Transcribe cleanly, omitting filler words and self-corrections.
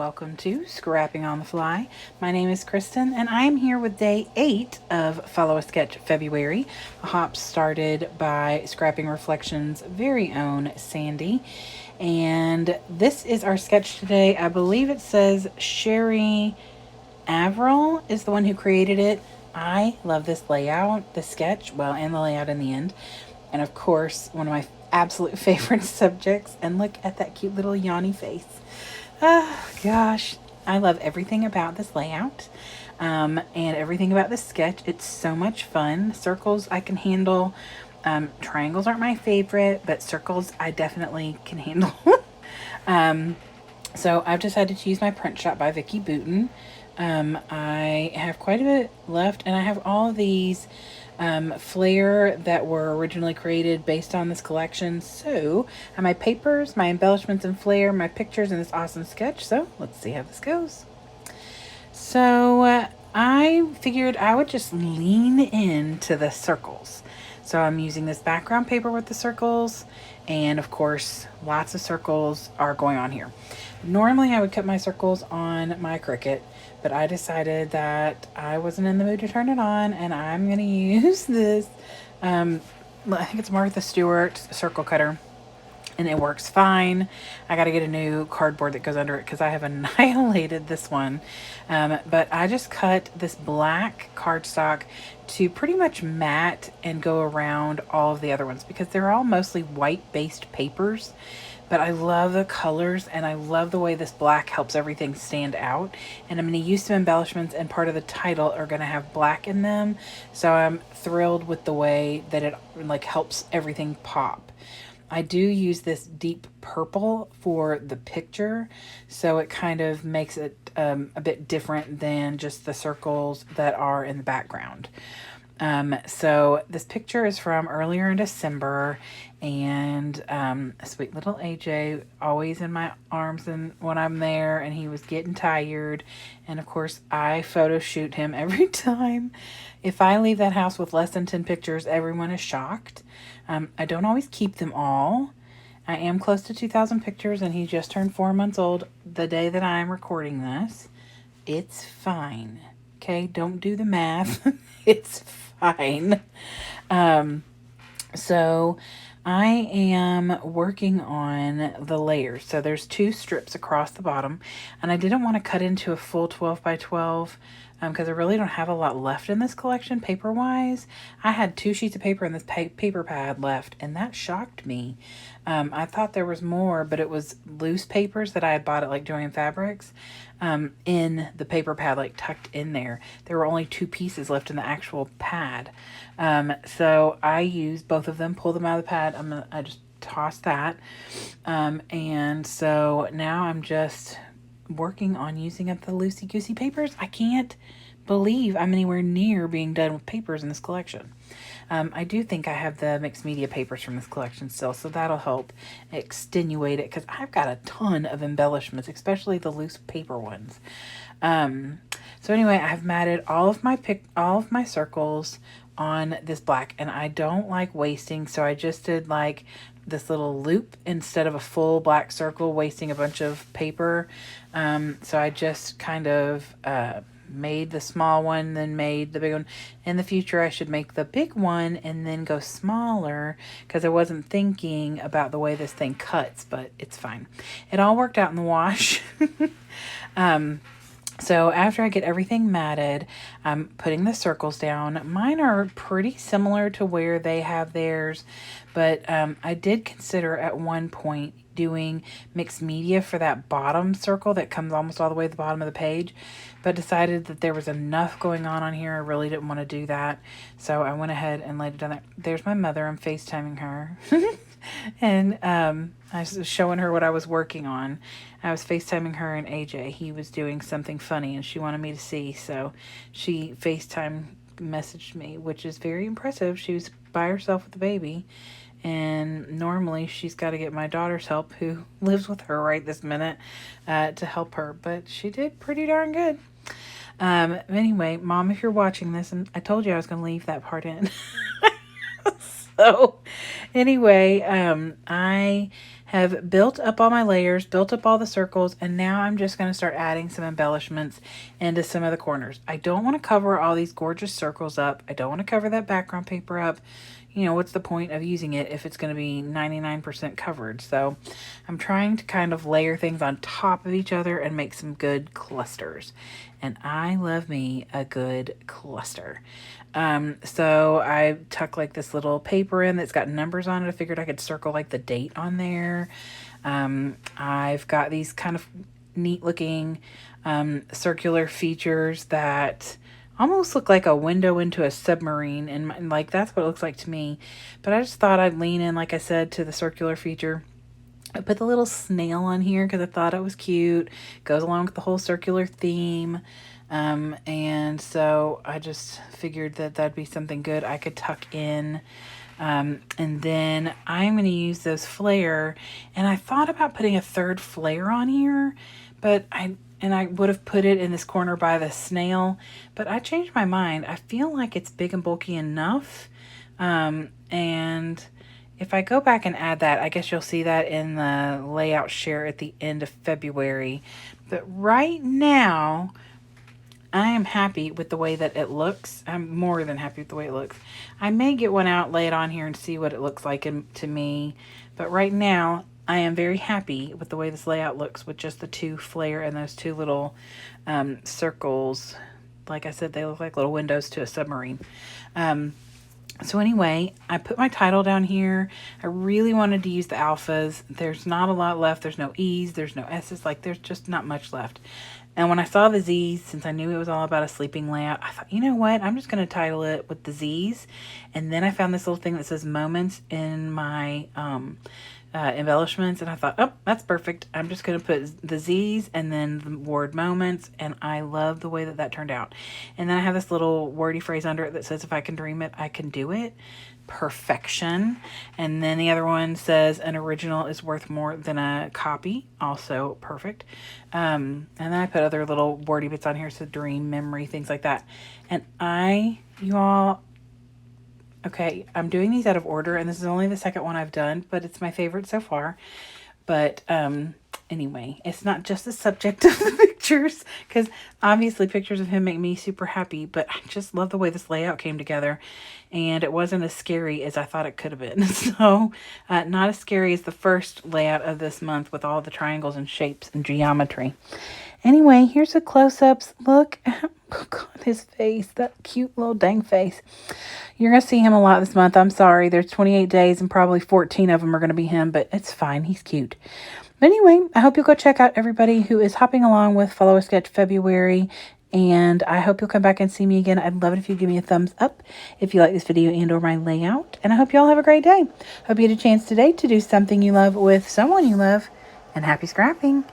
welcome to Scrapping on the Fly. My name is Kristen, and I am here with day 8 of Follow a Sketch February, a hop started by Scrapping Reflections' very own Sandy. And this is our sketch today. I believe it says Sherry Averill is the one who created it. I love this layout, the sketch, well, and the layout in the end. And of course, one of my absolute favorite subjects. And look at that cute little yawny face. Oh, gosh. I love everything about this layout and everything about this sketch. It's so much fun. Circles I can handle. Triangles aren't my favorite, but circles I definitely can handle. So I've decided to use my print shop by Vicki Booten. I have quite a bit left, and I have all of these flair that were originally created based on this collection. So I have my papers, my embellishments and flair, my pictures, and this awesome sketch. So let's see how this goes. So I figured I would just lean into the circles. So I'm using this background paper with the circles, and of course lots of circles are going on here. Normally I would cut my circles on my Cricut, but I decided that I wasn't in the mood to turn it on, and I'm going to use this, I think it's Martha Stewart's circle cutter, and it works fine. I got to get a new cardboard that goes under it because I have annihilated this one. But I just cut this black cardstock to pretty much matte and go around all of the other ones because they're all mostly white-based papers. But I love the colors, and I love the way this black helps everything stand out. And I'm going to use some embellishments, and part of the title are going to have black in them. So I'm thrilled with the way that it helps everything pop. I do use this deep purple for the picture, so it kind of makes it a bit different than just the circles that are in the background. So this picture is from earlier in December, and sweet little AJ always in my arms and when I'm there, and he was getting tired, and of course I photo shoot him every time. If I leave that house with less than 10 pictures, everyone is shocked. I don't always keep them all. I am close to 2,000 pictures, and he just turned 4 months old the day that I'm recording this. It's fine. Okay, don't do the math. It's fine. So I am working on the layers. So there's 2 strips across the bottom, and I didn't want to cut into a full 12 by 12 because I really don't have a lot left in this collection paper-wise. I had 2 sheets of paper in this paper pad left, and that shocked me. I thought there was more, but it was loose papers that I had bought at Joann Fabrics in the paper pad, tucked in there. There were only 2 pieces left in the actual pad. So I used both of them, pull them out of the pad. I just tossed that. And so now I'm just working on using up the loosey-goosey papers. I can't believe I'm anywhere near being done with papers in this collection. I do think I have the mixed media papers from this collection still, so that'll help extenuate it because I've got a ton of embellishments, especially the loose paper ones. So anyway, I've matted all of my circles on this black, and I don't like wasting, so I just did this little loop instead of a full black circle, wasting a bunch of paper. So I just kind of made the small one, then made the big one. In the future, I should make the big one and then go smaller because I wasn't thinking about the way this thing cuts, but it's fine. It all worked out in the wash. So after I get everything matted, I'm putting the circles down. Mine are pretty similar to where they have theirs, but I did consider at one point doing mixed media for that bottom circle that comes almost all the way to the bottom of the page, but decided that there was enough going on here. I really didn't want to do that, so I went ahead and laid it down there. There's my mother. I'm FaceTiming her. And I was showing her what I was working on. I was FaceTiming her and AJ. He was doing something funny, and she wanted me to see, so she FaceTime messaged me, which is very impressive. She was by herself with the baby, and normally she's got to get my daughter's help, who lives with her right this minute, to help her, but she did pretty darn good. Anyway, Mom, if you're watching this, and I told you I was going to leave that part in. So anyway, I have built up all my layers, built up all the circles, and now I'm just going to start adding some embellishments into some of the corners. I don't want to cover all these gorgeous circles up. I don't want to cover that background paper up. You know, what's the point of using it if it's going to be 99% covered? So I'm trying to kind of layer things on top of each other and make some good clusters. And I love me a good cluster. So I tuck like this little paper in that's got numbers on it. I figured I could circle like the date on there. I've got these kind of neat looking circular features that almost look like a window into a submarine, and like that's what it looks like to me. But I just thought I'd lean in, like I said, to the circular feature. I put the little snail on here because I thought it was cute. Goes along with the whole circular theme. And so I just figured that that'd be something good I could tuck in. And then I'm going to use those flare. And I thought about putting a third flare on here, but I would have put it in this corner by the snail, but I changed my mind. I feel like it's big and bulky enough. And if I go back and add that, I guess you'll see that in the layout share at the end of February. But right now, I am happy with the way that it looks. I'm more than happy with the way it looks. I may get one out, lay it on here, and see what it looks like to me. But right now, I am very happy with the way this layout looks with just the two flare and those two little circles. Like I said, they look like little windows to a submarine. So anyway, I put my title down here. I really wanted to use the alphas. There's not a lot left. There's no E's. There's no S's. Like, there's just not much left. And when I saw the Z's, since I knew it was all about a sleeping layout, I thought, you know what? I'm just going to title it with the Z's. And then I found this little thing that says moments in my embellishments, and I thought, oh, that's perfect. I'm just going to put the Z's and then the word moments, and I love the way that that turned out. And then I have this little wordy phrase under it that says, if I can dream it, I can do it. Perfection. And then the other one says, an original is worth more than a copy. Also perfect. And then I put other little wordy bits on here, so dream, memory, things like that. And you all, okay, I'm doing these out of order, and this is only the second one I've done, but it's my favorite so far. But anyway, it's not just the subject of the pictures, because obviously pictures of him make me super happy, but I just love the way this layout came together, and it wasn't as scary as I thought it could have been. So not as scary as the first layout of this month with all the triangles and shapes and geometry. Anyway, here's the close-ups. Look at his face, that cute little dang face. You're going to see him a lot this month. I'm sorry. There's 28 days and probably 14 of them are going to be him, but it's fine. He's cute. But anyway, I hope you'll go check out everybody who is hopping along with Follow a Sketch February, and I hope you'll come back and see me again. I'd love it if you give me a thumbs up if you like this video and or my layout, and I hope you all have a great day. Hope you had a chance today to do something you love with someone you love, and happy scrapping.